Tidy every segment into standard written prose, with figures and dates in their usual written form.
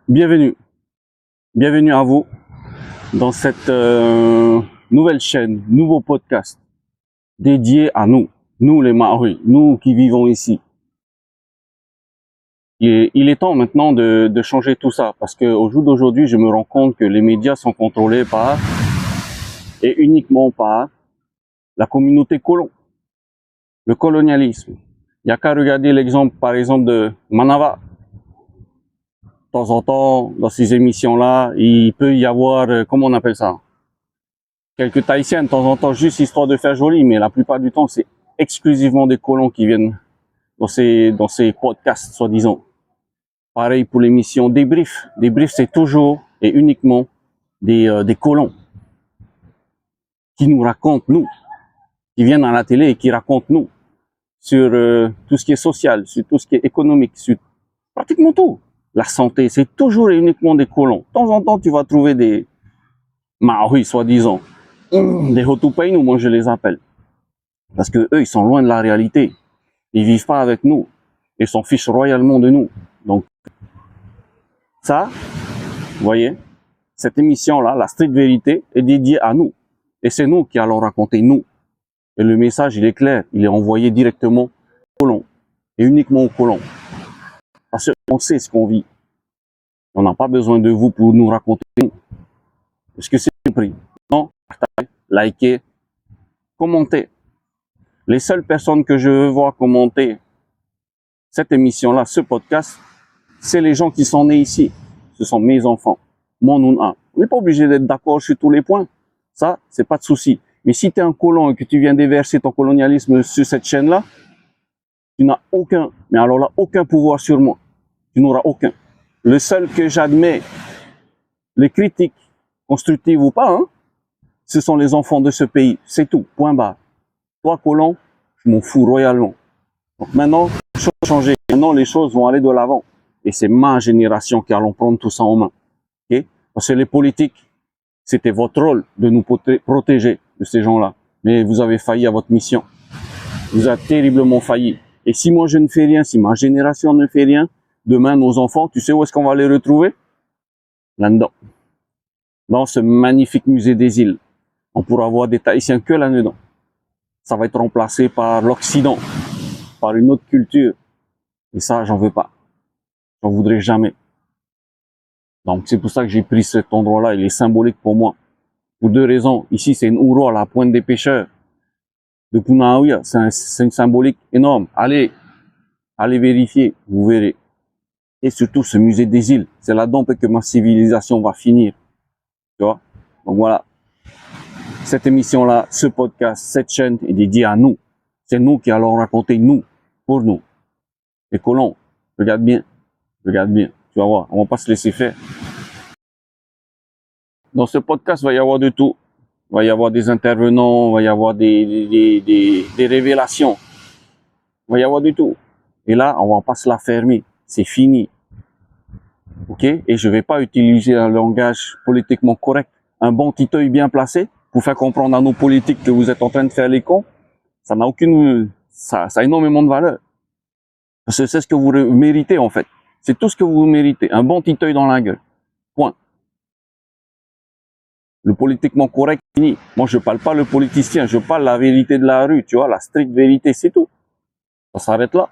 Bienvenue, bienvenue à vous dans cette nouvelle chaîne, nouveau podcast dédié à nous, nous les Maoris, nous qui vivons ici. Il est temps maintenant de changer tout ça parce qu'au jour d'aujourd'hui, je me rends compte que les médias sont contrôlés par et uniquement par la communauté colon, le colonialisme. Il n'y a qu'à regarder l'exemple, par exemple, de Manava. De temps en temps, dans ces émissions-là, il peut y avoir, comment on appelle ça, quelques Tahitiens de temps en temps, juste histoire de faire joli, mais la plupart du temps, c'est exclusivement des colons qui viennent dans ces podcasts, soi-disant. Pareil pour l'émission Débrief. Débrief, c'est toujours et uniquement des colons qui nous racontent, nous, qui viennent à la télé et qui racontent, nous, sur tout ce qui est social, sur tout ce qui est économique, sur pratiquement tout. La santé, c'est toujours et uniquement des colons. De temps en temps, tu vas trouver des Maoris, soi-disant, des Hotupainu, moi je les appelle. Parce que eux, ils sont loin de la réalité. Ils vivent pas avec nous. Ils s'en fichent royalement de nous. Donc, ça, vous voyez, cette émission-là, la stricte vérité, est dédiée à nous. Et c'est nous qui allons raconter nous. Et le message, il est clair. Il est envoyé directement aux colons. Et uniquement aux colons. Parce qu'on sait ce qu'on vit. On n'a pas besoin de vous pour nous raconter nous. Est-ce que c'est compris? Non, partagez, likez, commentez. Les seules personnes que je veux voir commenter cette émission-là, ce podcast, c'est les gens qui sont nés ici. Ce sont mes enfants, mon Nouna. On n'est pas obligé d'être d'accord sur tous les points. Ça, c'est pas de souci. Mais si tu es un colon et que tu viens déverser ton colonialisme sur cette chaîne-là, tu n'as aucun, mais alors là, aucun pouvoir sur moi. Tu n'auras aucun. Le seul que j'admets, les critiques, constructives ou pas, hein, ce sont les enfants de ce pays. C'est tout. Point barre. Toi, colon, je m'en fous royalement. Donc maintenant, les choses ont changé. Maintenant, les choses vont aller de l'avant. Et c'est ma génération qui allons prendre tout ça en main. Okay? Parce que les politiques, c'était votre rôle de nous protéger de ces gens-là. Mais vous avez failli à votre mission. Vous avez terriblement failli. Et si moi je ne fais rien, si ma génération ne fait rien, demain nos enfants, tu sais où est-ce qu'on va les retrouver? Là-dedans. Dans ce magnifique musée des îles. On pourra voir des Tahitiens que là-dedans. Ça va être remplacé par l'Occident, par une autre culture. Et ça, j'en veux pas. J'en voudrais jamais. Donc, c'est pour ça que j'ai pris cet endroit-là. Il est symbolique pour moi. Pour deux raisons. Ici, c'est une ouro à la pointe des pêcheurs. De Punaouia, c'est une symbolique énorme. Allez vérifier, vous verrez. Et surtout, ce musée des îles. C'est là-dedans que ma civilisation va finir. Tu vois? Donc voilà. Cette émission-là, ce podcast, cette chaîne est dédiée à nous. C'est nous qui allons raconter nous, pour nous. Les colons, regarde bien. Regarde bien. Tu vas voir, on va pas se laisser faire. Dans ce podcast, il va y avoir de tout. Il va y avoir des intervenants, il va y avoir des révélations. Il va y avoir du tout. Et là, on va pas se la fermer. C'est fini. OK? Et je vais pas utiliser un langage politiquement correct. Un bon petit œil bien placé pour faire comprendre à nos politiques que vous êtes en train de faire les cons. Ça n'a aucune, ça a énormément de valeur. Parce que c'est ce que vous méritez, en fait. C'est tout ce que vous méritez. Un bon petit œil dans la gueule. Point. Le politiquement correct, fini. Moi, je parle pas le politicien. Je parle la vérité de la rue. Tu vois, la stricte vérité, c'est tout. Ça s'arrête là.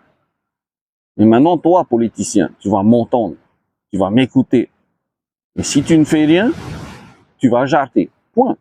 Et maintenant, toi, politicien, tu vas m'entendre. Tu vas m'écouter. Et si tu ne fais rien, tu vas jarter. Point.